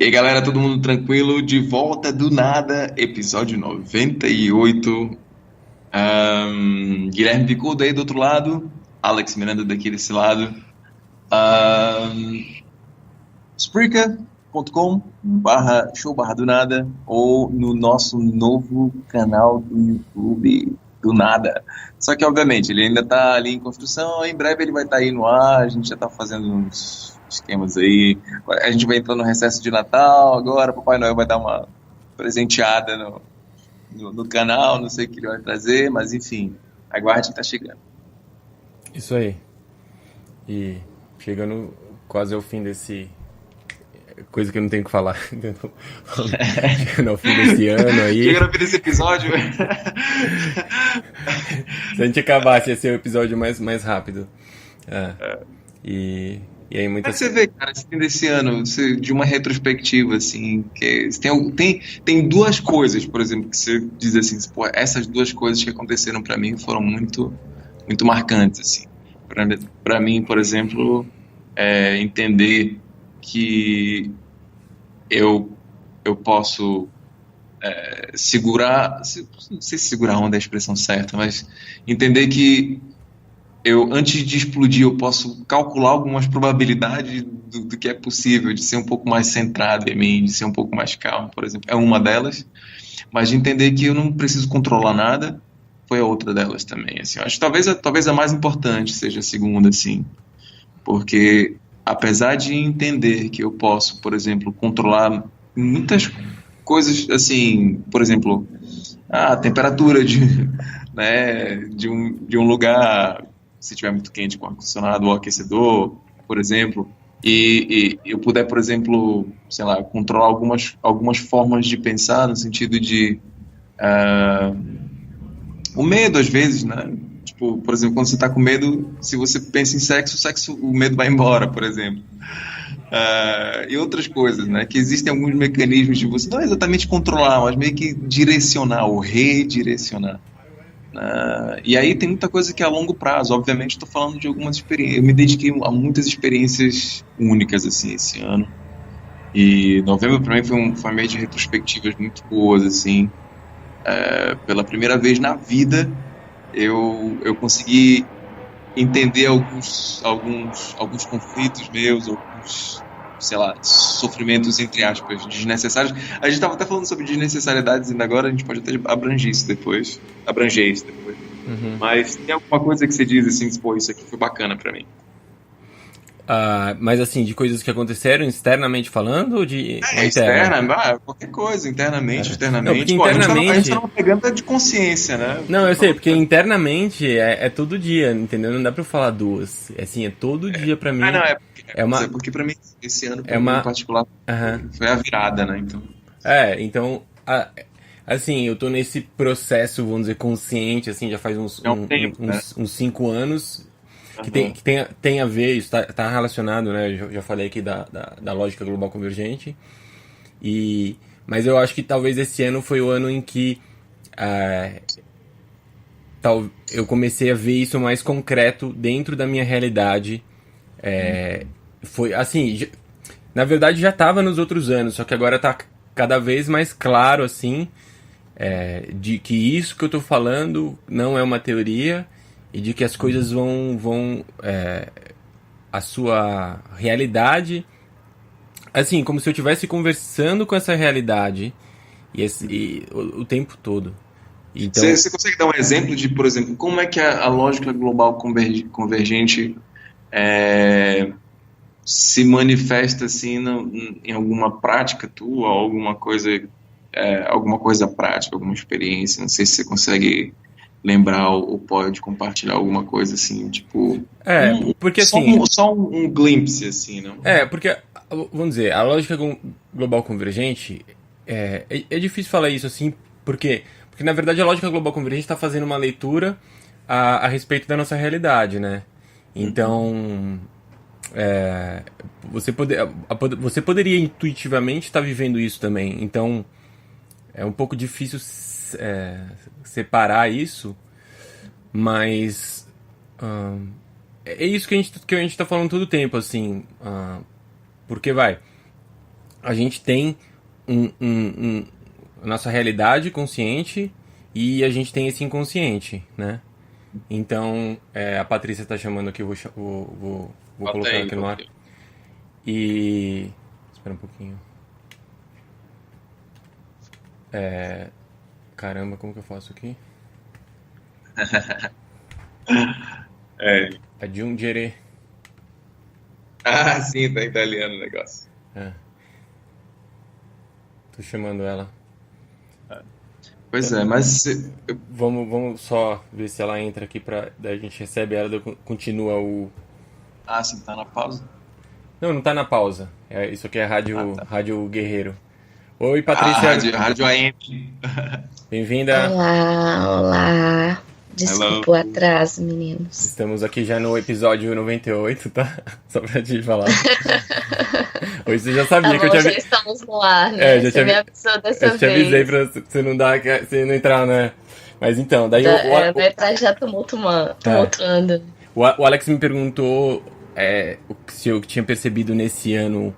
E aí, galera, todo mundo tranquilo? De volta do nada, episódio 98. Guilherme Bicudo aí do outro lado, Alex Miranda daqui desse lado. Spreaker.com/show barra do nada ou no nosso novo canal do YouTube do nada. Só que, obviamente, ele ainda tá ali em construção, em breve ele vai estar aí no ar, a gente já tá fazendo uns esquemas aí. A gente vai entrar no recesso de Natal agora, Papai Noel vai dar uma presenteada no canal, não sei o que ele vai trazer, mas enfim, aguarde que tá chegando. Isso aí. E chegando quase ao fim desse. Coisa que eu não tenho o que falar. Chegando ao fim desse ano aí. Chegando no fim desse episódio. Se a gente acabasse, ia ser o episódio mais rápido. É. E aí Como é que muitas. você vê, cara, esse fim desse ano, de uma retrospectiva, assim, tem duas coisas, por exemplo, que você diz assim, pô, essas duas coisas que aconteceram pra mim foram muito, muito marcantes, assim. Pra mim, por exemplo, entender que eu, eu posso segurar, não sei se segurar a onda é a expressão certa, mas entender que antes de explodir, eu posso calcular algumas probabilidades do que é possível, de ser um pouco mais centrado em mim, de ser um pouco mais calmo, por exemplo, é uma delas. Mas de entender que eu não preciso controlar nada, foi a outra delas também. Assim, eu acho que talvez a mais importante seja a segunda, assim, porque apesar de entender que eu posso, por exemplo, controlar muitas coisas, assim, por exemplo, a temperatura de um lugar, se tiver muito quente com ar-condicionado ou aquecedor, por exemplo, e eu puder, por exemplo, sei lá, controlar algumas formas de pensar no sentido de o medo às vezes, né? Tipo, por exemplo, quando você está com medo, se você pensa em sexo, o medo vai embora, por exemplo. E outras coisas, né? Que existem alguns mecanismos de você não exatamente controlar, mas meio que direcionar ou redirecionar. E aí tem muita coisa que é a longo prazo. Obviamente, estou falando de algumas experiências. Eu me dediquei a muitas experiências únicas assim esse ano. E novembro para mim foi um mês de retrospectivas muito boas assim. Pela primeira vez na vida, eu consegui entender alguns conflitos meus, alguns, sei lá, sofrimentos, entre aspas, desnecessários. A gente estava até falando sobre desnecessidades ainda agora, a gente pode até abranger isso depois. Uhum. Mas tem alguma coisa que você diz assim, pô, isso aqui foi bacana pra mim? Mas assim, de coisas que aconteceram externamente falando ou interna? Externa, qualquer coisa, internamente, Não, porque externamente. Pô, a gente tá internamente. numa pegada de consciência, né? Não, eu sei, porque internamente é todo dia, entendeu? Não dá pra eu falar duas. É assim, é todo dia pra Não, mim. É mas uma. é porque pra mim, esse ano, É pra mim em uma. particular, Aham. foi a virada, né? Então, Então, assim, eu tô nesse processo, vamos dizer, consciente, assim, já faz uns, é um tempo, né? uns 5 anos, que Aham. tem a ver, isso tá relacionado, né? Eu já falei aqui da lógica global convergente, e, mas eu acho que talvez esse ano foi o ano em que eu comecei a ver isso mais concreto dentro da minha realidade. Foi, assim, na verdade já estava nos outros anos, só que agora tá cada vez mais claro, assim, de que isso que eu tô falando não é uma teoria e de que as coisas vão a sua realidade, assim, como se eu estivesse conversando com essa realidade o tempo todo. Você, Então, você consegue dar um exemplo de, por exemplo, como é que a lógica global convergente é, se manifesta assim em alguma prática tua, alguma coisa prática, alguma experiência? Não sei se você consegue lembrar ou pode compartilhar alguma coisa assim, tipo porque só assim, um glimpse assim, não? porque, vamos dizer, a lógica global convergente, é difícil falar isso assim, porque na verdade a lógica global convergente está fazendo uma leitura a respeito da nossa realidade, né? Uhum. Então, você poderia intuitivamente estar vivendo isso também. Então, é um pouco difícil separar isso, mas é isso que a gente tá falando todo o tempo, assim, porque vai. a gente tem a nossa realidade consciente e a gente tem esse inconsciente, né? Então, a Patrícia está chamando aqui, eu vou colocar aqui no ar. E... Espera um pouquinho. Caramba, como que eu faço aqui? Aggiungere. Ah, sim, tá italiano o negócio. Tô chamando ela. Pois é, mas... Vamos só ver se ela entra aqui, daí a gente recebe ela e continua o... Ah, sim, tá na pausa? Não tá na pausa. Isso aqui é Rádio Guerreiro. Oi, Ah, Patrícia. Rádio AM. Bem-vinda. Olá. Desculpa o atraso, meninos. Estamos aqui já no episódio 98, tá? Só pra te falar. Hoje você já sabia que eu tinha... Já estamos no ar, né? Você me avisou dessa vez. Eu te avisei pra você não entrar, né? Mas então, daí... Vai entrar já tumultuando. O Alex me perguntou se eu tinha percebido nesse ano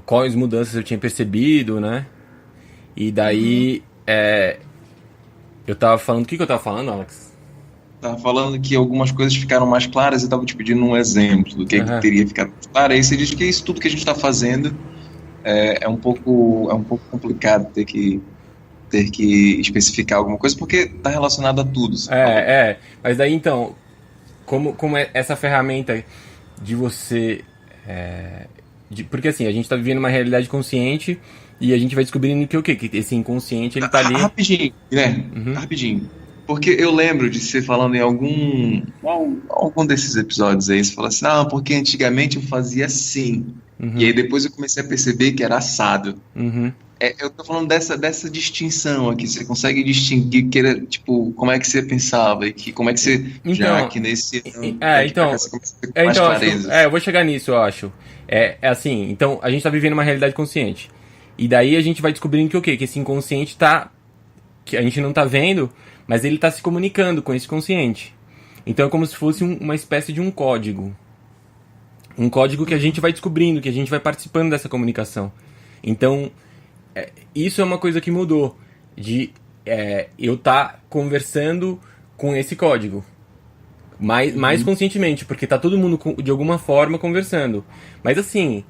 quais mudanças eu tinha percebido, né? E daí... eu tava falando... O que eu tava falando, Alex? Tava falando que algumas coisas ficaram mais claras e tava te pedindo um exemplo do que teria ficado mais claro. Aí você diz que isso tudo que a gente tá fazendo é um pouco complicado ter que especificar alguma coisa, porque tá relacionado a tudo. Mas daí então, como é essa ferramenta de você... porque assim, a gente tá vivendo uma realidade consciente e a gente vai descobrindo que esse inconsciente, ele tá ali... Rapidinho, né? Rapidinho. Porque eu lembro de você falando em algum desses episódios aí, você fala assim, porque antigamente eu fazia assim. E aí depois eu comecei a perceber que era assado. Eu tô falando dessa distinção aqui, você consegue distinguir como é que você pensava e como é que você, já que nesse eu vou chegar nisso, eu acho. Assim, então a gente tá vivendo uma realidade consciente. E daí a gente vai descobrindo que esse inconsciente que a gente não tá vendo, mas ele tá se comunicando com esse consciente. Então é como se fosse uma espécie de um código. Um código que a gente vai descobrindo, que a gente vai participando dessa comunicação. Então, isso é uma coisa que mudou. Eu tá conversando com esse código. Mais conscientemente, porque tá todo mundo de alguma forma conversando. Mas assim,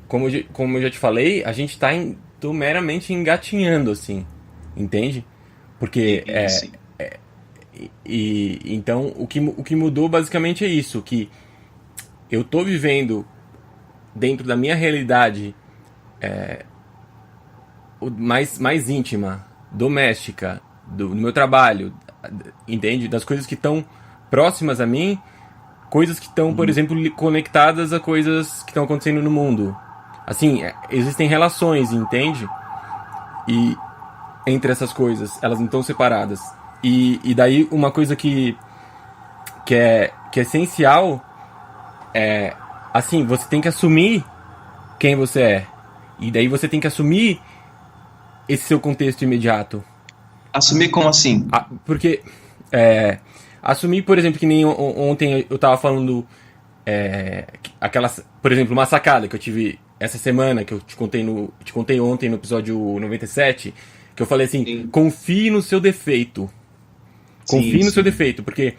como eu já te falei, a gente tá meramente engatinhando, assim. Entende? Porque então o que mudou basicamente é isso, que eu tô vivendo dentro da minha realidade mais íntima, doméstica, do meu trabalho, entende? Das coisas que estão próximas a mim, coisas que estão, por exemplo, conectadas a coisas que estão acontecendo no mundo. Assim, existem relações, entende? E entre essas coisas, elas não estão separadas. E daí uma coisa que é essencial assim, você tem que assumir quem você é. E daí você tem que assumir esse seu contexto imediato. Assumir como assim? Porque assumir, por exemplo, que nem ontem eu tava falando por exemplo, uma sacada que eu tive essa semana, que eu te contei ontem no episódio 97, que eu falei assim, sim, confie no seu defeito. Confie no seu defeito, porque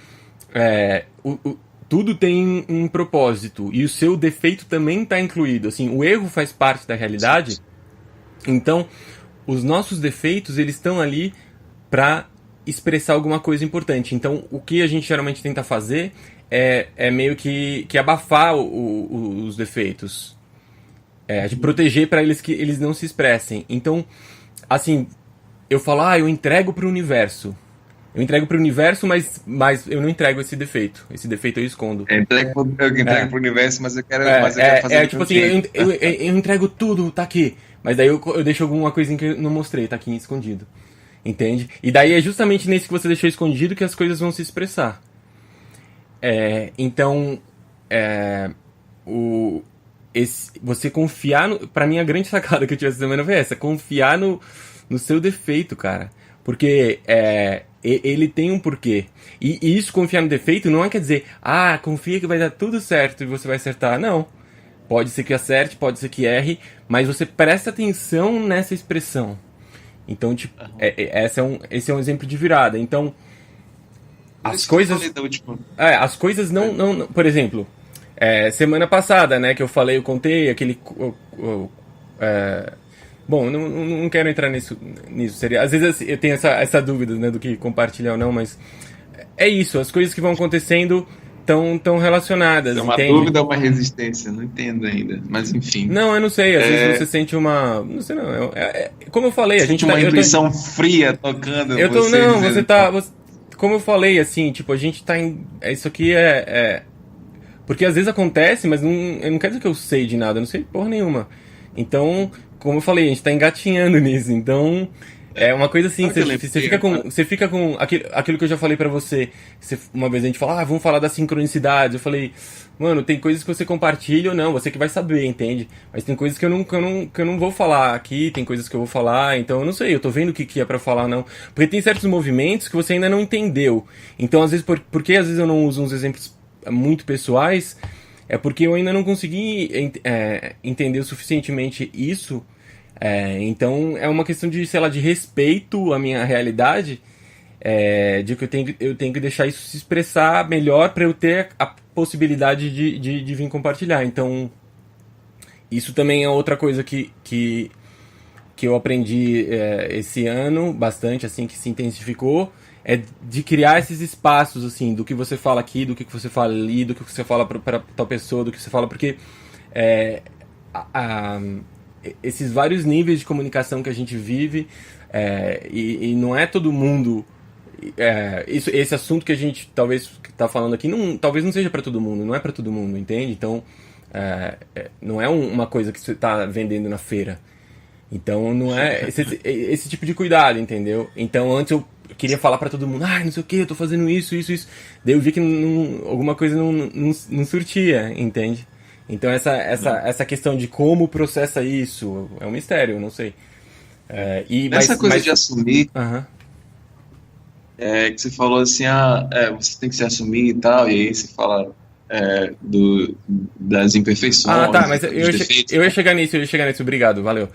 tudo tem um propósito, e o seu defeito também está incluído. Assim, o erro faz parte da realidade, então os nossos defeitos, eles estão ali para expressar alguma coisa importante. Então, o que a gente geralmente tenta fazer é meio que abafar os defeitos. De proteger para que eles não se expressem. Então, assim, eu falo, eu entrego para o universo. Eu entrego para o universo, mas eu não entrego esse defeito. Esse defeito eu escondo. Eu entrego para o universo, mas eu quero fazer tipo assim, eu entrego tudo, tá aqui. Mas daí eu deixo alguma coisinha que eu não mostrei, tá aqui escondido. Entende? E daí é justamente nesse que você deixou escondido que as coisas vão se expressar. Então, você confiar pra mim, a grande sacada que eu tive essa semana foi essa: confiar no seu defeito, cara. Porque ele tem um porquê. E isso, confiar no defeito, não quer dizer, confia que vai dar tudo certo e você vai acertar. Não. Pode ser que acerte, pode ser que erre, mas você presta atenção nessa expressão. Então, tipo, esse é um exemplo de virada. Então, as coisas não, por exemplo, semana passada, né, que eu contei aquele... bom, não quero entrar nisso. Às vezes eu tenho essa dúvida, né, do que compartilhar ou não, mas é isso, as coisas que vão acontecendo tão relacionadas. É uma dúvida ou uma resistência? Não entendo ainda, mas enfim. Não, eu não sei, às vezes você sente uma... Não sei não, como eu falei, a gente uma intuição fria tocando como eu falei, assim, tipo, a gente tá em... Isso aqui porque às vezes acontece, mas não quer dizer que eu sei de nada, eu não sei porra nenhuma. Então, como eu falei, a gente tá engatinhando nisso, então... É uma coisa assim, você fica com aquilo que eu já falei pra você. Uma vez a gente falou, vamos falar das sincronicidades. Eu falei, mano, tem coisas que você compartilha ou não, você que vai saber, entende? Mas tem coisas que eu não vou falar aqui, tem coisas que eu vou falar, então eu não sei, eu tô vendo o que é pra falar, não. Porque tem certos movimentos que você ainda não entendeu. Então, às vezes, porque às vezes eu não uso uns exemplos muito pessoais, é porque eu ainda não consegui entender o suficientemente isso. Então é uma questão de, sei lá, de respeito à minha realidade, de que eu tenho que deixar isso se expressar melhor para eu ter a possibilidade de vir compartilhar. Então isso também é outra coisa que eu aprendi esse ano bastante, assim, que se intensificou, de criar esses espaços, assim, do que você fala aqui, do que você fala ali, do que você fala para tal pessoa, do que você fala, porque esses vários níveis de comunicação que a gente vive, e não é todo mundo... esse assunto que a gente talvez está falando aqui, talvez não seja para todo mundo, não é para todo mundo, entende? Então, não é uma coisa que você está vendendo na feira. Então, não é esse tipo de cuidado, entendeu? Então, antes eu queria falar para todo mundo, não sei o que, eu tô fazendo isso. Daí eu vi que alguma coisa não surtia, entende? Então essa questão de como processa isso é um mistério, eu não sei. Essa coisa de assumir, que você falou assim, você tem que se assumir e tal, e aí você fala das imperfeições. Tá, mas eu ia chegar nisso, obrigado, valeu.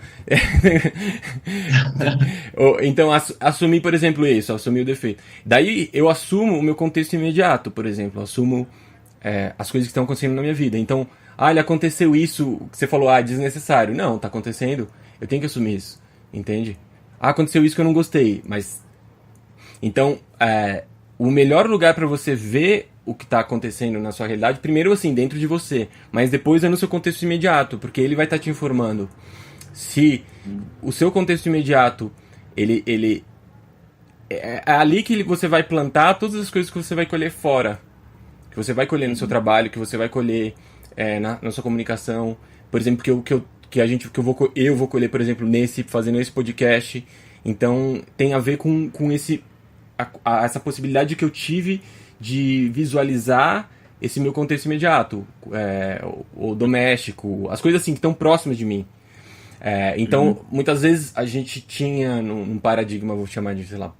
Então, assumir, por exemplo, isso, assumir o defeito. Daí eu assumo o meu contexto imediato, por exemplo, assumo as coisas que estão acontecendo na minha vida. Então, ele aconteceu isso, que você falou, desnecessário. Não, tá acontecendo, eu tenho que assumir isso, entende? Aconteceu isso que eu não gostei, mas... Então, o melhor lugar para você ver o que tá acontecendo na sua realidade, primeiro assim, dentro de você, mas depois é no seu contexto imediato, porque ele vai estar te informando. Se o seu contexto imediato, ele é ali que você vai plantar todas as coisas que você vai colher fora, que você vai colher no seu trabalho, que você vai colher na sua comunicação, por exemplo, eu vou colher, por exemplo, fazendo esse podcast. Então tem a ver com essa possibilidade que eu tive de visualizar esse meu contexto imediato, o doméstico, as coisas assim que estão próximas de mim. Então, muitas vezes a gente tinha num paradigma, vou chamar de, sei lá,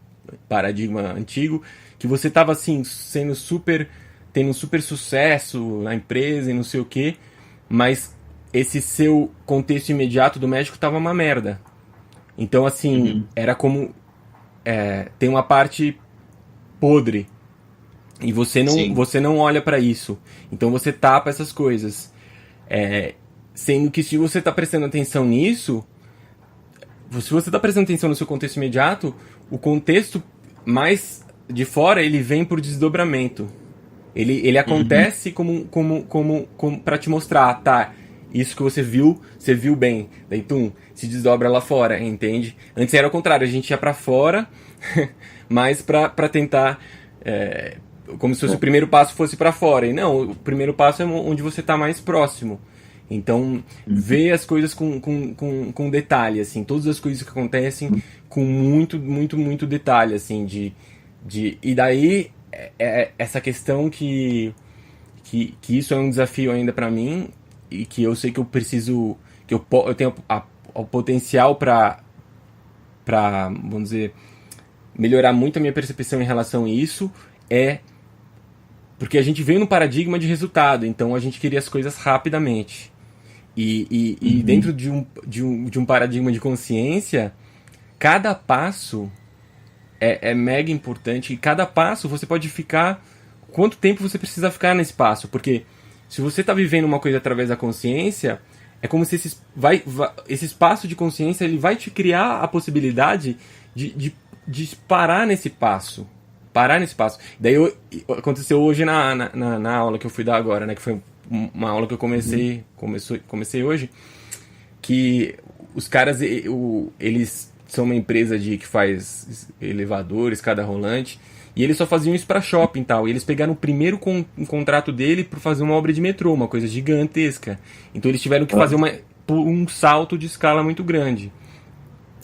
paradigma antigo, que você estava assim, tendo um super sucesso na empresa e não sei o quê, mas esse seu contexto imediato doméstico estava uma merda. Então, assim, era como... tem uma parte podre, e você não olha pra isso. Então você tapa essas coisas. Sendo que se você tá prestando atenção nisso, se você tá prestando atenção no seu contexto imediato, o contexto mais de fora, ele vem por desdobramento. Ele acontece como pra te mostrar, isso que você viu bem. Daí, se desdobra lá fora, entende? Antes era o contrário, a gente ia pra fora, mas pra tentar... como se fosse o primeiro passo fosse pra fora. E não, o primeiro passo é onde você tá mais próximo. Então, ver as coisas com detalhe, assim, todas as coisas que acontecem com muito, muito, muito detalhe, assim, e daí, essa questão que isso é um desafio ainda pra mim, e que eu sei que eu preciso, que eu tenho o potencial pra, vamos dizer, melhorar muito a minha percepção em relação a isso, porque a gente veio num paradigma de resultado, então a gente queria as coisas rapidamente. E dentro de um paradigma de consciência, cada passo é mega importante. E cada passo você pode ficar... Quanto tempo você precisa ficar nesse passo? Porque se você está vivendo uma coisa através da consciência, é como se esse espaço de consciência ele vai te criar a possibilidade de parar nesse passo. Parar nesse passo. Daí aconteceu hoje na aula que eu fui dar agora, né? Que foi uma aula que eu comecei hoje, que os caras, eles são uma empresa que faz elevadores, escada rolante, e eles só faziam isso para shopping e tal. E eles pegaram o primeiro contrato dele para fazer uma obra de metrô, uma coisa gigantesca. Então eles tiveram que fazer um salto de escala muito grande.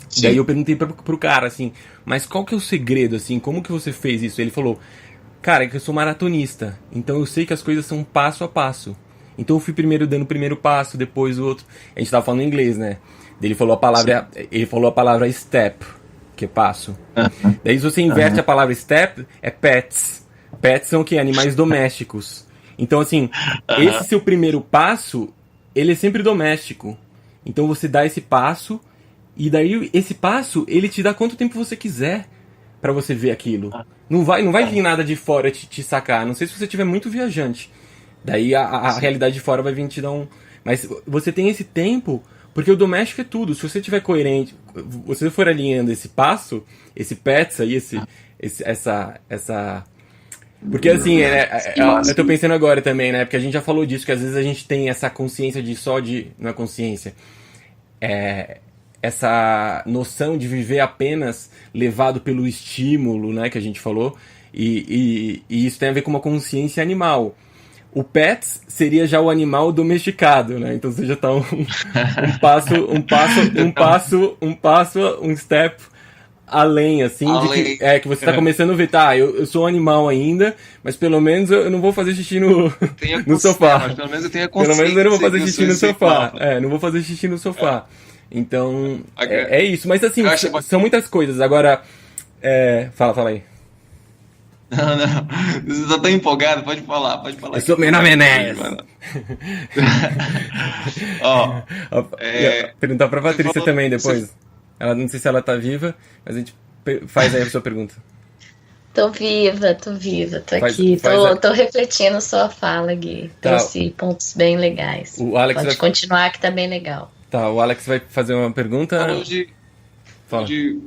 Sim. Daí eu perguntei pro cara, assim, mas qual que é o segredo, assim, como que você fez isso? Ele falou, cara, é que eu sou maratonista, então eu sei que as coisas são passo a passo. Então eu fui primeiro dando o primeiro passo, depois o outro. A gente tava falando em inglês, né? Ele falou a palavra step, que é passo. Daí se você inverte a palavra step, é pets. Pets são o quê? Animais domésticos. Então, assim, esse seu primeiro passo, ele é sempre doméstico. Então você dá esse passo, e daí esse passo, ele te dá quanto tempo você quiser pra você ver aquilo. Não vai vir nada de fora te sacar, a não sei se você estiver muito viajante. Daí a realidade de fora vai vir te dar um... Mas você tem esse tempo, porque o doméstico é tudo. Se você estiver coerente, você for alinhando esse passo, esse pets aí, essa... Porque assim, eu tô pensando agora também, né? Porque a gente já falou disso, que às vezes a gente tem essa consciência não é consciência. Essa noção de viver apenas levado pelo estímulo, né? Que a gente falou. E isso tem a ver com uma consciência animal. O pets seria já o animal domesticado, né? Então você já tá um step além, assim, que você tá começando a ver, tá, eu sou um animal ainda, mas pelo menos eu não vou fazer xixi no sofá. Mas pelo menos eu tenho a consciência. Pelo menos eu não vou fazer xixi no sofá. Não vou fazer xixi no sofá. Então, é isso. Mas assim, são muitas coisas. Agora, fala aí. Não. Você tá tão empolgado, pode falar. Eu sou meu nome é Enéas. Perguntar pra Patrícia também depois. Ela, não sei se ela tá viva, mas a gente faz aí a sua pergunta. Tô viva, tô aqui. Tô refletindo sua fala, Gui. Trouxe pontos bem legais. O Alex pode continuar que tá bem legal. Tá, o Alex vai fazer uma pergunta. Falou de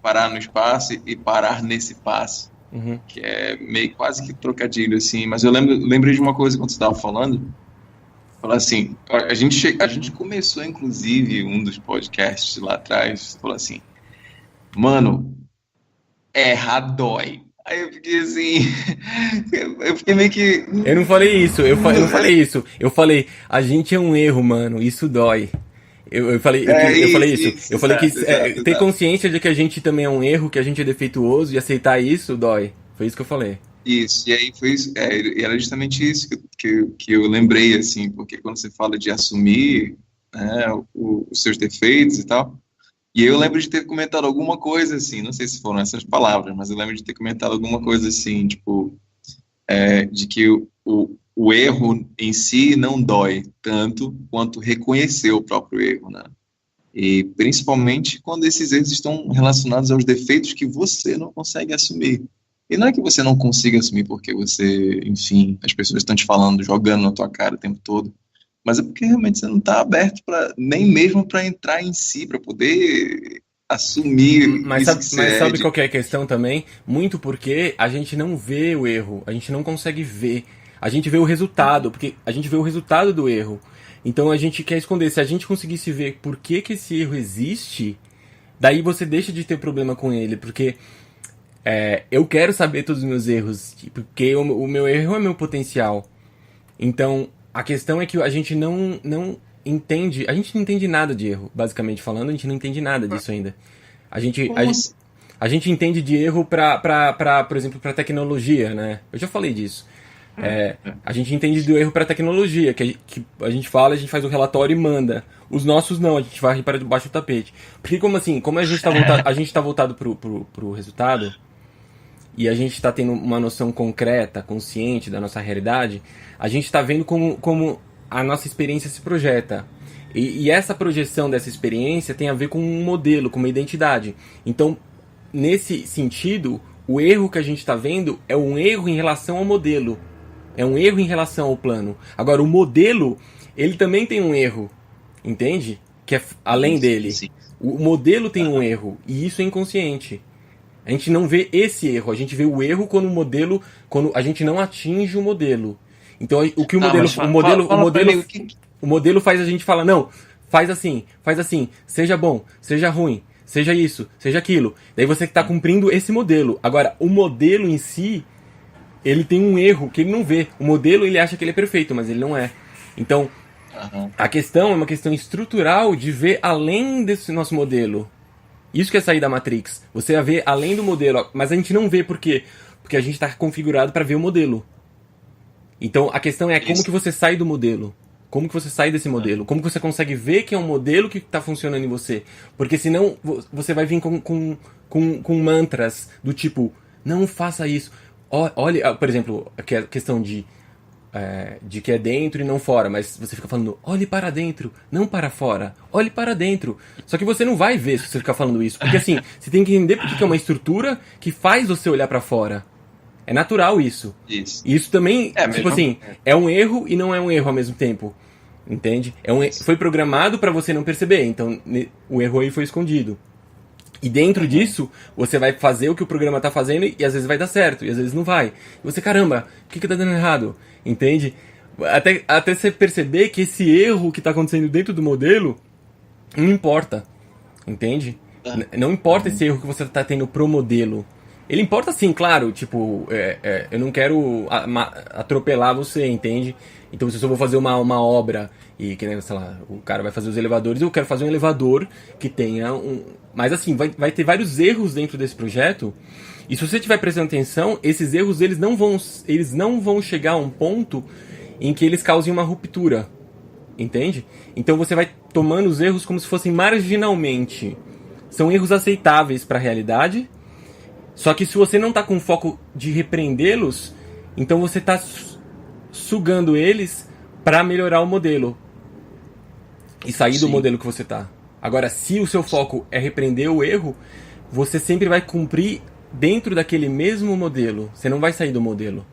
parar no espaço e parar nesse passo. Uhum. Que é meio quase que trocadilho, assim. Mas eu lembrei de uma coisa quando você estava falando. Falar assim, a gente começou, inclusive, um dos podcasts lá atrás, falou assim, mano, errar dói. Aí eu fiquei assim, eu fiquei meio que... Eu não falei isso, eu não falei isso. Eu falei, a gente é um erro, mano, isso dói. Eu falei isso. Eu falei que ter consciência de que a gente também é um erro, que a gente é defeituoso e aceitar isso dói. Foi isso que eu falei. Isso, e aí foi isso, era justamente isso que eu lembrei, assim, porque quando você fala de assumir, né, os seus defeitos e tal, e eu lembro de ter comentado alguma coisa assim, não sei se foram essas palavras, mas eu lembro de ter comentado alguma coisa assim, tipo, de que o erro em si não dói tanto quanto reconhecer o próprio erro, né? E principalmente quando esses erros estão relacionados aos defeitos que você não consegue assumir. E não é que você não consiga assumir porque você, enfim, as pessoas estão te falando, jogando na tua cara o tempo todo, mas é porque realmente você não está aberto nem mesmo para entrar em si, para poder assumir. Mas sabe qual que é a questão também? Muito porque a gente não vê o erro, a gente não consegue ver. A gente vê o resultado, porque a gente vê o resultado do erro. Então a gente quer esconder. Se a gente conseguisse ver por que esse erro existe, daí você deixa de ter problema com ele, porque... eu quero saber todos os meus erros, porque o meu erro é meu potencial. Então, a questão é que a gente não entende, a gente não entende nada de erro, basicamente falando, a gente não entende nada disso ainda. A gente entende de erro por exemplo, para tecnologia, né? Eu já falei disso. A gente entende do erro para tecnologia, que a gente fala, a gente faz o relatório e manda. Os nossos não, a gente vai para debaixo do tapete. Porque como a gente tá voltado pro resultado, e a gente está tendo uma noção concreta, consciente da nossa realidade, a gente está vendo como a nossa experiência se projeta. E essa projeção dessa experiência tem a ver com um modelo, com uma identidade. Então, nesse sentido, o erro que a gente está vendo é um erro em relação ao modelo. É um erro em relação ao plano. Agora, o modelo, ele também tem um erro, entende? Que é além dele. Sim. O modelo tem um erro, e isso é inconsciente. A gente não vê esse erro, a gente vê o erro quando a gente não atinge o modelo. Então, o que o modelo faz a gente falar, não, faz assim, seja bom, seja ruim, seja isso, seja aquilo. Daí você está cumprindo esse modelo. Agora, o modelo em si, ele tem um erro que ele não vê. O modelo, ele acha que ele é perfeito, mas ele não é. Então, a questão é uma questão estrutural de ver além desse nosso modelo. Isso que é sair da Matrix. Você vai ver além do modelo, mas a gente não vê por quê? Porque a gente está configurado para ver o modelo. Então, a questão é como que você sai do modelo. Como que você sai desse modelo? Como que você consegue ver que é um modelo que está funcionando em você? Porque senão você vai vir com mantras do tipo, não faça isso. Olha, por exemplo, a questão de que é dentro e não fora, mas você fica falando, olhe para dentro, não para fora, olhe para dentro. Só que você não vai ver se você ficar falando isso, porque assim, você tem que entender porque que é uma estrutura que faz você olhar para fora. É natural isso. Isso também, tipo assim, é um erro e não é um erro ao mesmo tempo. Entende? Foi programado para você não perceber, então o erro aí foi escondido. E dentro disso, você vai fazer o que o programa tá fazendo e às vezes vai dar certo, e às vezes não vai. E você, caramba, o que tá dando errado? Entende? Até você perceber que esse erro que tá acontecendo dentro do modelo não importa. Entende? Não importa esse erro que você tá tendo pro modelo. Ele importa sim, claro, tipo, eu não quero atropelar você, entende? Então se eu vou fazer uma obra e que, sei lá, o cara vai fazer os elevadores, eu quero fazer um elevador que tenha Mas assim, vai ter vários erros dentro desse projeto, e se você estiver prestando atenção, esses erros eles não vão chegar a um ponto em que eles causem uma ruptura, entende? Então você vai tomando os erros como se fossem marginalmente. São erros aceitáveis para a realidade. Só que se você não está com foco de repreendê-los, então você está sugando eles para melhorar o modelo e sair do modelo que você está. Agora, se o seu foco é repreender o erro, você sempre vai cumprir dentro daquele mesmo modelo. Você não vai sair do modelo.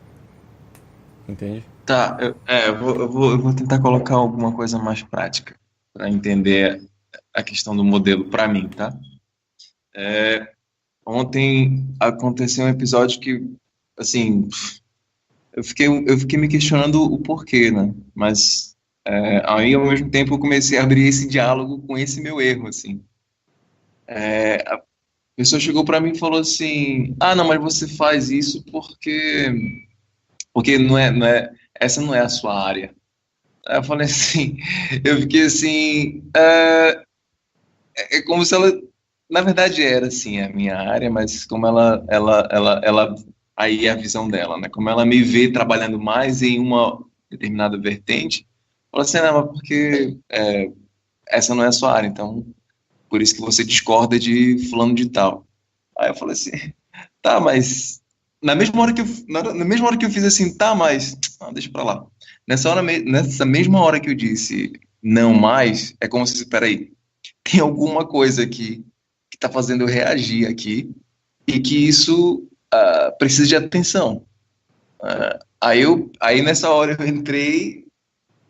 Entende? Tá, eu vou tentar colocar alguma coisa mais prática para entender a questão do modelo para mim, tá? Ontem aconteceu um episódio que, assim, eu fiquei me questionando o porquê, né? Mas aí, ao mesmo tempo, eu comecei a abrir esse diálogo com esse meu erro, assim. A pessoa chegou para mim e falou assim, não, mas você faz isso porque essa não é a sua área. Aí eu falei assim, eu fiquei assim, é como se ela... Na verdade era assim a minha área, mas como ela aí é a visão dela, né? Como ela me vê trabalhando mais em uma determinada vertente, fala assim, não, mas porque essa não é a sua área, então por isso que você discorda de fulano de tal. Aí eu falei assim, tá, mas na mesma hora que eu fiz assim, tá, mas deixa pra lá. Nessa mesma hora que eu disse não mais, é como se, peraí, tem alguma coisa aqui que está fazendo eu reagir aqui e que isso precisa de atenção. Aí nessa hora eu entrei,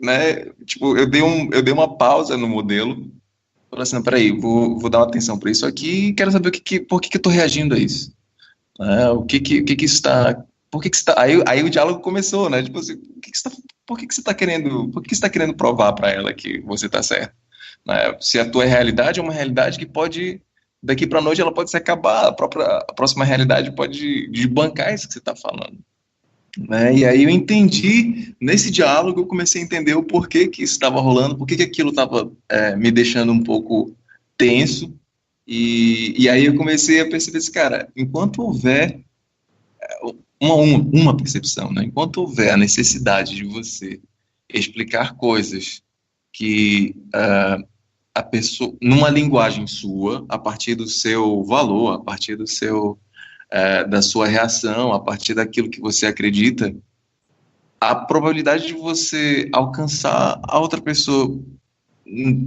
né, tipo, eu dei uma pausa no modelo, falei assim, não, peraí, vou dar uma atenção para isso aqui e quero saber por que eu estou reagindo a isso. O que isso está... Por que você está... Aí o diálogo começou, né, tipo assim, por que você está querendo provar para ela que você está certo? Se a tua realidade é uma realidade que pode, daqui para a noite ela pode se acabar, a próxima realidade pode desbancar isso que você está falando, né? E aí eu entendi, nesse diálogo eu comecei a entender o porquê que isso estava rolando, por que aquilo estava me deixando um pouco tenso, e aí eu comecei a perceber assim, cara, enquanto houver uma percepção, né? Enquanto houver a necessidade de você explicar coisas que a pessoa, numa linguagem sua, a partir do seu valor, a partir do seu, da sua reação, a partir daquilo que você acredita, a probabilidade de você alcançar a outra pessoa,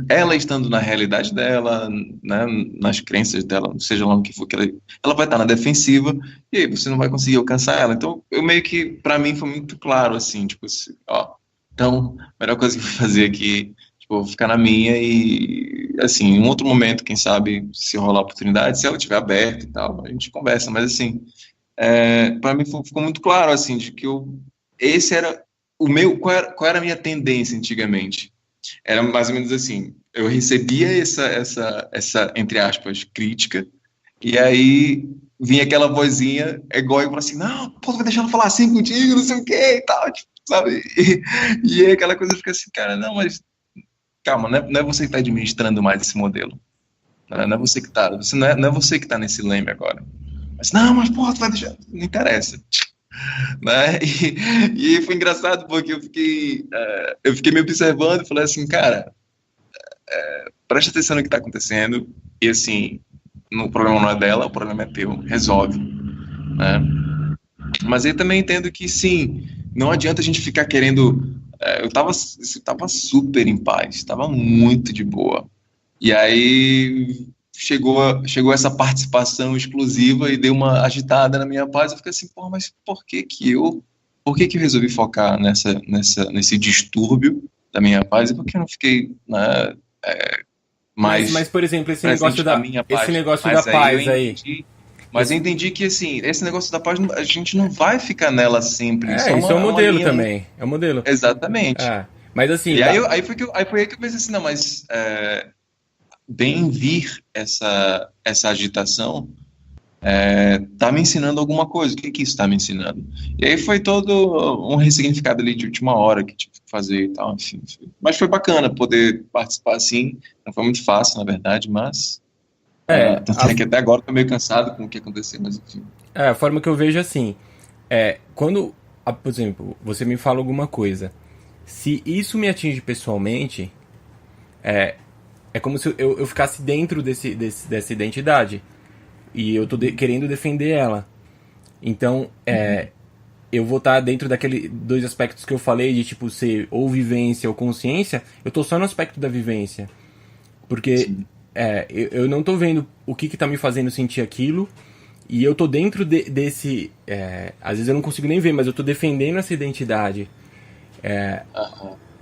ela estando na realidade dela, né, nas crenças dela, seja lá no que for, que ela vai estar na defensiva, e aí você não vai conseguir alcançar ela. Então, eu meio que, para mim, foi muito claro, assim, tipo assim, ó, então, a melhor coisa que eu vou fazer aqui, tipo, eu vou ficar na minha e, assim, em um outro momento, quem sabe, se rolar a oportunidade, se ela estiver aberta e tal, a gente conversa, mas, assim, para mim ficou muito claro, assim, de que esse era o meu, qual era a minha tendência antigamente? Era mais ou menos assim, eu recebia essa entre aspas, crítica, e aí vinha aquela vozinha egóica, falando assim, não, pô, tu vai deixar ela falar assim contigo, não sei o que e tal, tipo, sabe? E aí aquela coisa fica assim, cara, não, mas calma, não é você que está administrando mais esse modelo, não é você que está, não é você que está nesse leme agora. Mas, não, mas porra, tu vai deixar, não interessa. Né? E foi engraçado porque eu fiquei me observando e falei assim, cara, presta atenção no que está acontecendo e assim, o problema não é dela, o problema é teu, resolve, né? Mas eu também entendo que sim, não adianta a gente ficar querendo, eu tava super em paz, tava muito de boa, e aí chegou essa participação exclusiva e deu uma agitada na minha paz. Eu fiquei assim, porra, mas por que que eu resolvi focar nesse distúrbio da minha paz e por que eu não fiquei, né, mais Mas, por exemplo, esse presente negócio na da, minha esse paz? negócio da Mas paz aí. mas eu entendi que, assim, esse negócio da paz, a gente não vai ficar nela sempre. Isso Isso é um é uma modelo linha. também. É um modelo. Exatamente. Ah, mas assim, E aí foi aí que eu pensei assim, não, mas bem vir essa agitação tá me ensinando alguma coisa. O que que isso está me ensinando? E aí foi todo um ressignificado ali de última hora que tive que fazer e tal, enfim. Mas foi bacana poder participar assim. Não foi muito fácil, na verdade, mas é, tanto é que até agora tô meio cansado com o que aconteceu, mas enfim. a forma que eu vejo assim, quando, por exemplo, você me fala alguma coisa, se isso me atinge pessoalmente, é como se eu ficasse dentro dessa identidade. E eu tô querendo defender ela. Então, eu vou estar dentro daquele dois aspectos que eu falei, de tipo ser ou vivência ou consciência, eu tô só no aspecto da vivência. Porque eu não tô vendo o que tá me fazendo sentir aquilo, e eu tô dentro desse... às vezes eu não consigo nem ver, mas eu tô defendendo essa identidade.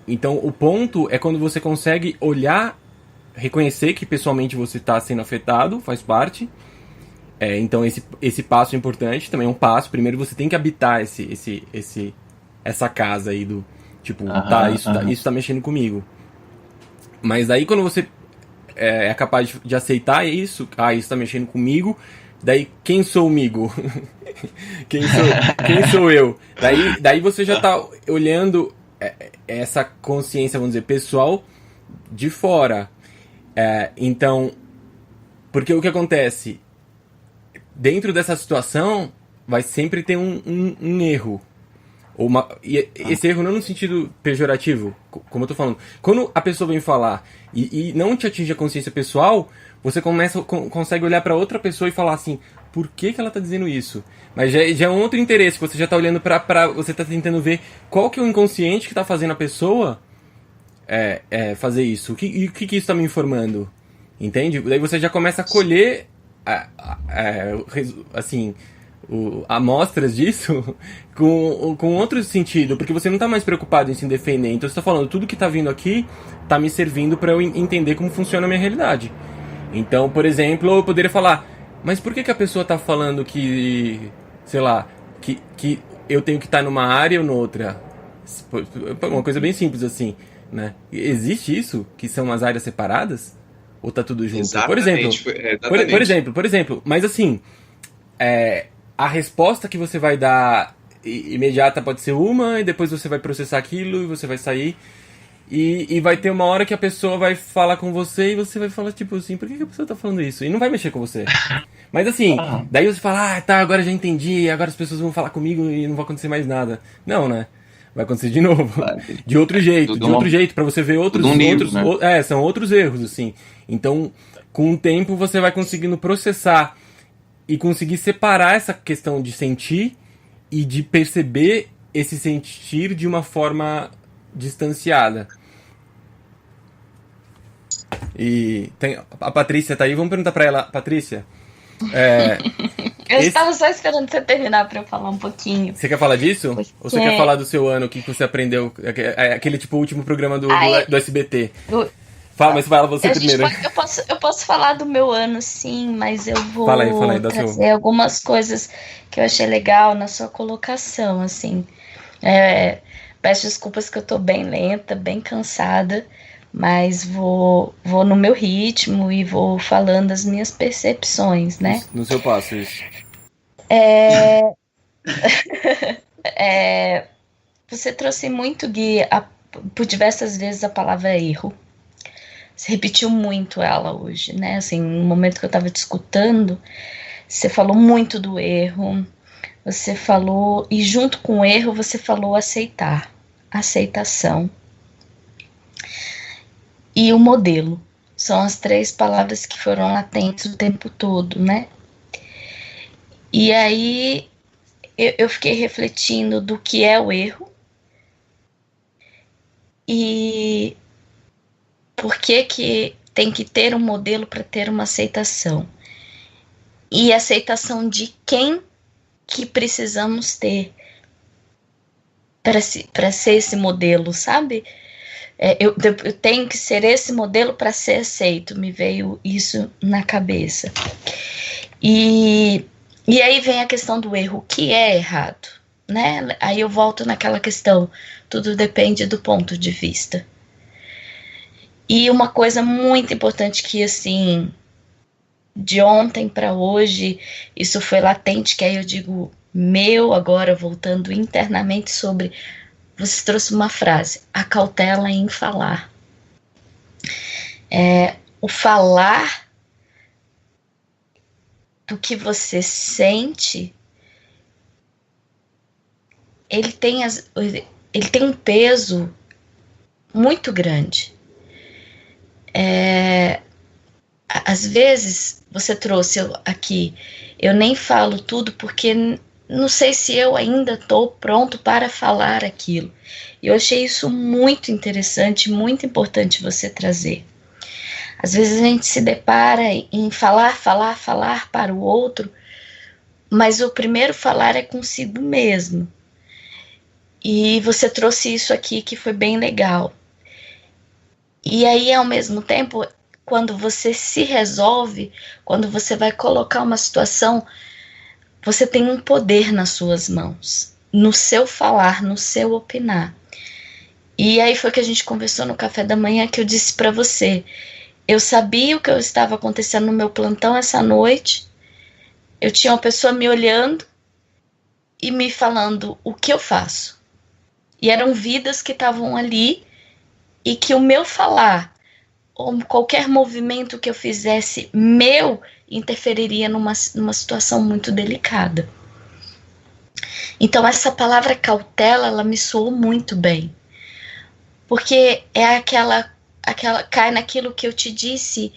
Então, o ponto é quando você consegue olhar, reconhecer que pessoalmente você tá sendo afetado, faz parte. Então esse passo é importante, também é um passo. Primeiro você tem que habitar essa casa aí do... Tipo, isso tá mexendo comigo. Mas aí quando você é capaz de aceitar isso, isso tá mexendo comigo, daí quem sou comigo? quem sou eu? Daí você já tá olhando essa consciência, vamos dizer, pessoal de fora. Então, porque o que acontece? Dentro dessa situação, vai sempre ter um erro. E esse erro não no sentido pejorativo, como eu tô falando. Quando a pessoa vem falar e não te atinge a consciência pessoal, você consegue olhar para outra pessoa e falar assim, por que ela tá dizendo isso? Mas já é um outro interesse, você já tá olhando pra você tá tentando ver qual que é o inconsciente que tá fazendo a pessoa fazer isso. E o que isso tá me informando? Entende? Daí você já começa a colher assim, amostras disso com outro sentido, porque você não tá mais preocupado em se defender. Então você tá falando, tudo que tá vindo aqui tá me servindo para eu entender como funciona a minha realidade. Então, por exemplo, eu poderia falar, mas por que a pessoa tá falando que, sei lá, que eu tenho que estar numa área ou noutra? Uma coisa bem simples assim, né? Existe isso? Que são as áreas separadas? Ou tá tudo junto? Exatamente. Por exemplo, mas assim, a resposta que você vai dar imediata pode ser uma, e depois você vai processar aquilo, e você vai sair, e vai ter uma hora que a pessoa vai falar com você, e você vai falar tipo assim, por que a pessoa tá falando isso? E não vai mexer com você. Mas assim, daí você fala, tá, agora já entendi, agora as pessoas vão falar comigo e não vai acontecer mais nada. Não, né? Vai acontecer de novo. De outro jeito, pra você ver outros né? São outros erros, assim. Então, com o tempo, você vai conseguindo processar e conseguir separar essa questão de sentir e de perceber esse sentir de uma forma distanciada. E tem, a Patrícia tá aí, vamos perguntar para ela, Patrícia. Eu estava só esperando você terminar para eu falar um pouquinho. Você quer falar disso? Ou você quer falar do seu ano, o que você aprendeu? Aquele tipo último programa do SBT. Fala, mas fala você primeiro. Eu posso falar do meu ano, sim, mas eu vou fala aí, trazer algumas coisas que eu achei legal na sua colocação, assim. Peço desculpas que eu tô bem lenta, bem cansada, mas vou no meu ritmo e vou falando as minhas percepções, né? No seu passo, isso. Você trouxe muito, Gui, por diversas vezes a palavra erro. Você repetiu muito ela hoje, né? Assim, no momento que eu estava te escutando, você falou muito do erro, você falou, e junto com o erro você falou aceitar, aceitação e o modelo. São as 3 palavras que foram latentes o tempo todo, né? E aí eu fiquei refletindo do que é o erro e por que tem que ter um modelo para ter uma aceitação. E aceitação de quem que precisamos ter para ser esse modelo, sabe? Eu tenho que ser esse modelo para ser aceito. Me veio isso na cabeça. E aí vem a questão do erro. O que é errado? Né? Aí eu volto naquela questão. Tudo depende do ponto de vista. E uma coisa muito importante que, assim, de ontem para hoje, isso foi latente, que aí eu digo, agora voltando internamente sobre, você trouxe uma frase, a cautela em falar. O falar do que você sente, ele tem um peso muito grande. Às vezes você trouxe aqui, eu nem falo tudo porque não sei se eu ainda estou pronto para falar aquilo. E eu achei isso muito interessante, muito importante você trazer. Às vezes a gente se depara em falar para o outro, mas o primeiro falar é consigo mesmo. E você trouxe isso aqui que foi bem legal. E aí, ao mesmo tempo, quando você se resolve, quando você vai colocar uma situação, você tem um poder nas suas mãos, no seu falar, no seu opinar. E aí foi que a gente conversou no café da manhã, que eu disse para você, eu sabia o que estava acontecendo no meu plantão essa noite, eu tinha uma pessoa me olhando e me falando o que eu faço. E eram vidas que estavam ali e que o meu falar, ou qualquer movimento que eu fizesse interferiria numa situação muito delicada. Então essa palavra cautela, ela me soou muito bem. Porque é aquela cai naquilo que eu te disse,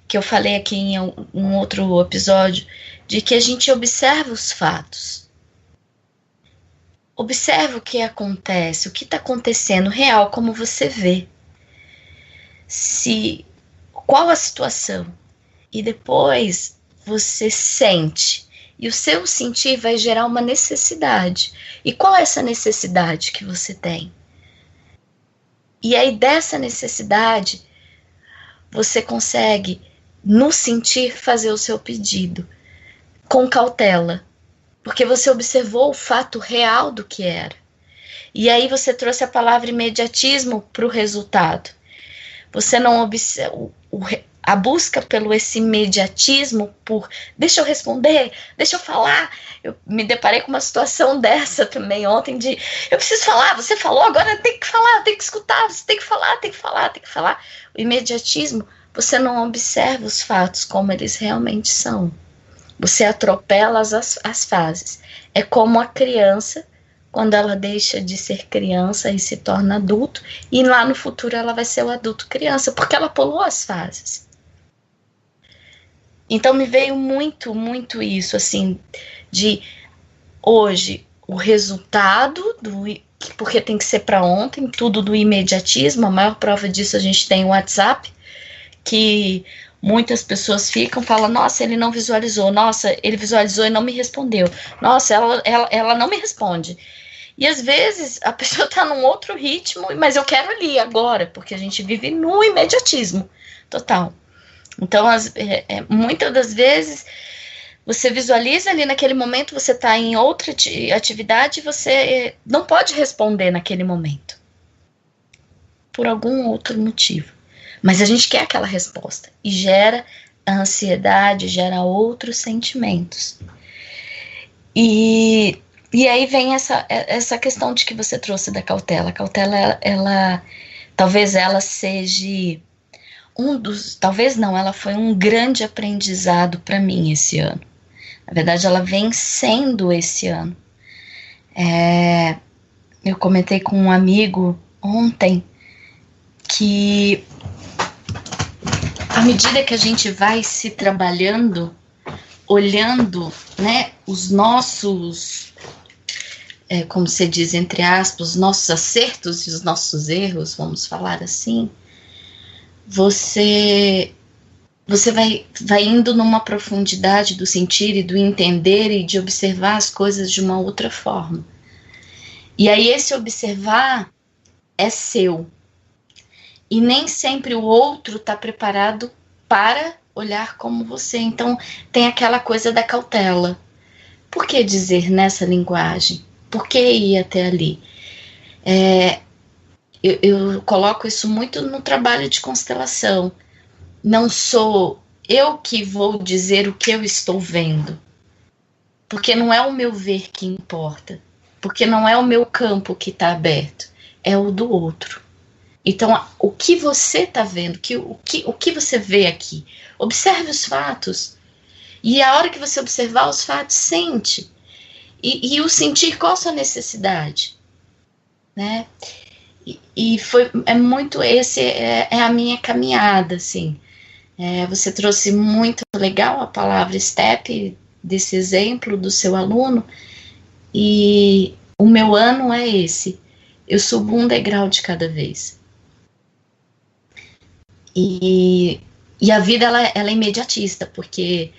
que eu falei aqui em um outro episódio, de que a gente observa os fatos. Observa o que acontece, o que está acontecendo real, como você vê. Qual a situação? E depois você sente. E o seu sentir vai gerar uma necessidade. E qual é essa necessidade que você tem? E aí dessa necessidade, você consegue, no sentir, fazer o seu pedido. Com cautela. Porque você observou o fato real do que era. E aí você trouxe a palavra imediatismo para o resultado. Você não observa a busca pelo esse imediatismo, por deixa eu responder, deixa eu falar. Eu me deparei com uma situação dessa também ontem, de eu preciso falar, você falou, agora tem que falar, tem que escutar, você tem que falar, tem que falar, tem que falar. O imediatismo, você não observa os fatos como eles realmente são. Você atropela as fases. É como a criança, quando ela deixa de ser criança e se torna adulto, e lá no futuro ela vai ser o adulto criança, porque ela pulou as fases. Então me veio muito, muito isso, assim, de hoje, o resultado porque tem que ser para ontem, tudo do imediatismo. A maior prova disso a gente tem o WhatsApp, que muitas pessoas falam, nossa, ele não visualizou, nossa, ele visualizou e não me respondeu, nossa, ela não me responde. E às vezes a pessoa está num outro ritmo, mas eu quero ali agora, porque a gente vive no imediatismo total. Então, muitas das vezes, você visualiza ali naquele momento, você está em outra atividade, você não pode responder naquele momento, por algum outro motivo. Mas a gente quer aquela resposta, e gera a ansiedade, gera outros sentimentos. E aí vem essa questão de que você trouxe da cautela. A cautela, talvez ela seja talvez não, ela foi um grande aprendizado para mim esse ano. Na verdade, ela vem sendo esse ano. Eu comentei com um amigo ontem que, à medida que a gente vai se trabalhando, olhando, né, os nossos, como se diz, entre aspas, os nossos acertos e os nossos erros, vamos falar assim, você vai indo numa profundidade do sentir e do entender e de observar as coisas de uma outra forma. E aí esse observar é seu. E nem sempre o outro está preparado para olhar como você. Então tem aquela coisa da cautela. Por que dizer nessa linguagem? Por que ir até ali? Eu coloco isso muito no trabalho de constelação. Não sou eu que vou dizer o que eu estou vendo, porque não é o meu ver que importa, porque não é o meu campo que está aberto, é o do outro. Então, o que você está vendo, o que você vê aqui? Observe os fatos, e a hora que você observar os fatos, sente. E o sentir, qual a sua necessidade? Né? E é muito, é a minha caminhada, assim. Você trouxe muito legal a palavra step, desse exemplo do seu aluno, e o meu ano é esse. Eu subo um degrau de cada vez. E a vida, ela é imediatista, porque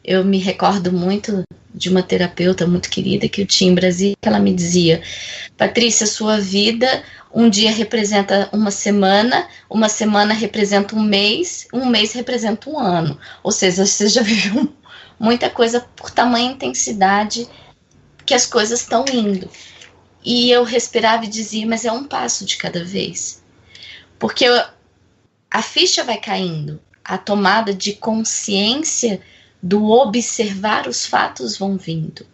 eu me recordo muito de uma terapeuta muito querida que eu tinha em Brasília, que ela me dizia: Patrícia, sua vida, um dia representa uma semana representa um mês representa um ano. Ou seja, você já viveu muita coisa por tamanha intensidade que as coisas estão indo. E eu respirava e dizia, mas é um passo de cada vez. Porque a ficha vai caindo, a tomada de consciência do observar os fatos vão vindo.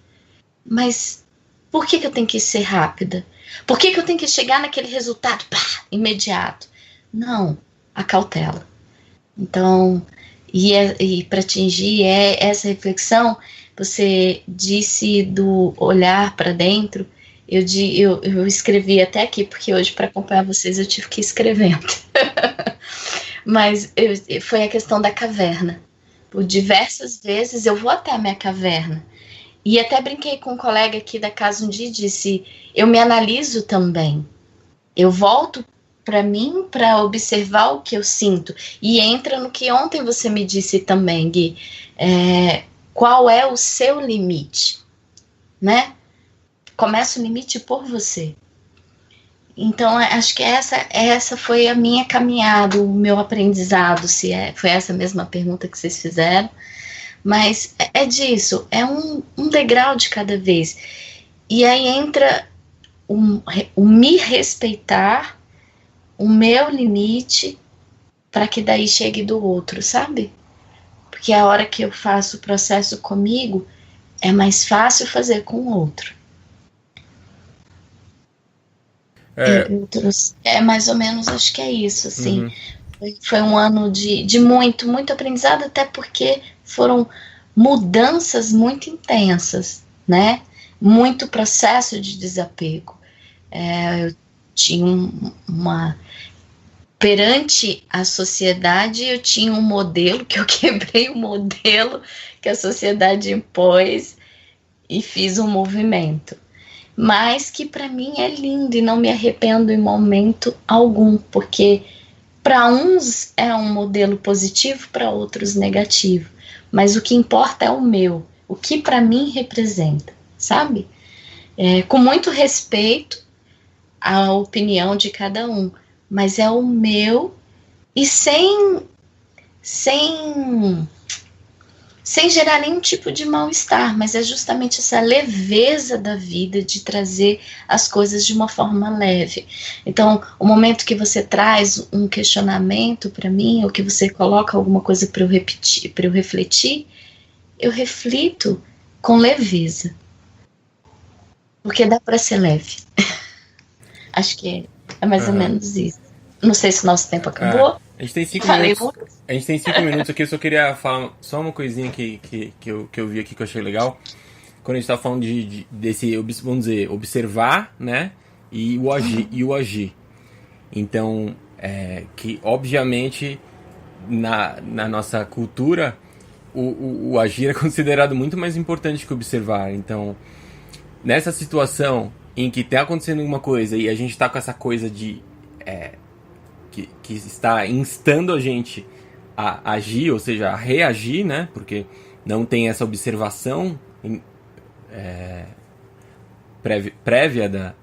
Mas por que eu tenho que ser rápida? Por que eu tenho que chegar naquele resultado imediato? Não, a cautela. Então, e para atingir essa reflexão, você disse do olhar para dentro. Eu escrevi até aqui, porque hoje, para acompanhar vocês, eu tive que ir escrevendo. Mas foi a questão da caverna. Por diversas vezes eu vou até a minha caverna. E até brinquei com um colega aqui da casa um dia e disse, eu me analiso também. Eu volto para mim para observar o que eu sinto. E entra no que ontem você me disse também, Gui. Qual é o seu limite? Né? Começa o limite por você. Então, acho que essa foi a minha caminhada, o meu aprendizado, foi essa mesma pergunta que vocês fizeram. Mas é disso, é um degrau de cada vez. E aí entra o me respeitar, o meu limite, para que daí chegue do outro, sabe? Porque a hora que eu faço o processo comigo, é mais fácil fazer com o outro. Mais ou menos, acho que é isso, assim. Foi um ano de muito, muito aprendizado, até porque foram mudanças muito intensas, né? Muito processo de desapego. Eu tinha perante a sociedade, eu tinha um modelo, que eu quebrei o modelo que a sociedade impôs e fiz um movimento. mas que para mim é lindo e não me arrependo em momento algum, porque para uns é um modelo positivo, para outros negativo, mas o que importa é o meu, o que para mim representa, sabe? Com muito respeito à opinião de cada um, mas é o meu e sem gerar nenhum tipo de mal-estar, mas é justamente essa leveza da vida, de trazer as coisas de uma forma leve. Então, o momento que você traz um questionamento para mim, ou que você coloca alguma coisa para eu repetir, para eu refletir, eu reflito com leveza. Porque dá para ser leve. Acho que é mais ou menos isso. Não sei se o nosso tempo acabou. A gente tem 5 minutos. A gente tem 5 minutos aqui. Eu só queria falar só uma coisinha que eu vi aqui que eu achei legal. Quando a gente tá falando desse, vamos dizer, observar, né? E o agir. Então, que obviamente na nossa cultura o agir é considerado muito mais importante que observar. Então, nessa situação em que tá acontecendo alguma coisa e a gente tá com essa coisa de que está instando a gente a agir, ou seja, a reagir, né? Porque não tem essa observação prévia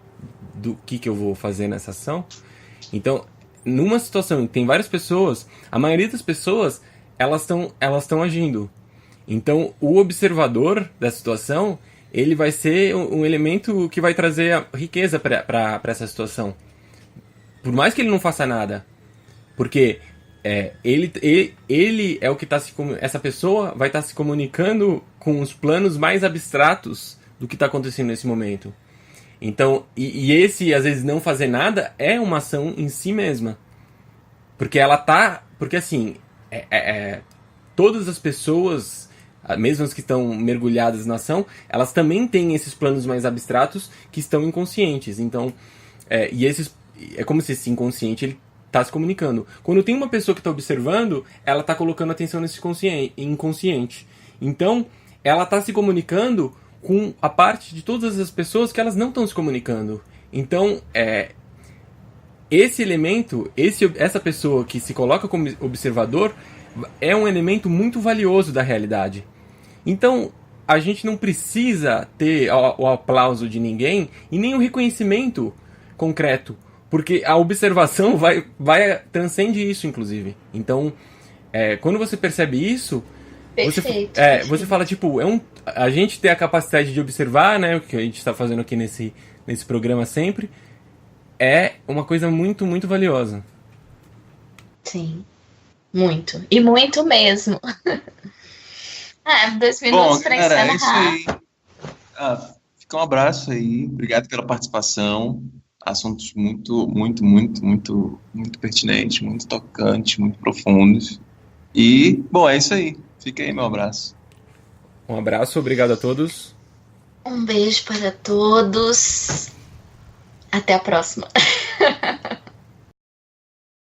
do que eu vou fazer nessa ação. Então, numa situação em que tem várias pessoas, a maioria das pessoas elas estão agindo. Então, o observador da situação, ele vai ser um elemento que vai trazer a riqueza para essa situação. Por mais que ele não faça nada. Porque ele é o que está essa pessoa vai estar se comunicando com os planos mais abstratos do que está acontecendo nesse momento. Então, e esse, às vezes, não fazer nada é uma ação em si mesma. Porque assim, todas as pessoas, mesmo as que estão mergulhadas na ação, elas também têm esses planos mais abstratos que estão inconscientes. Então, é como se esse inconsciente ele está se comunicando. Quando tem uma pessoa que está observando, ela está colocando atenção nesse inconsciente. Então, ela está se comunicando com a parte de todas as pessoas que elas não estão se comunicando. Então, esse elemento, essa pessoa que se coloca como observador, é um elemento muito valioso da realidade. Então, a gente não precisa ter o aplauso de ninguém e nem o reconhecimento concreto, porque a observação transcende isso, inclusive. Então, quando você percebe isso, perfeito. Você fala, tipo, a gente ter a capacidade de observar, né, o que a gente está fazendo aqui nesse programa sempre, é uma coisa muito, muito valiosa. Sim, muito. E muito mesmo. 2 minutos para encerrar. É isso aí. Fica um abraço aí. Obrigado pela participação. Assuntos muito, muito, muito, muito, muito pertinentes, muito tocantes, muito profundos. E, bom, é isso aí. Fica aí meu abraço. Um abraço, obrigado a todos. Um beijo para todos. Até a próxima.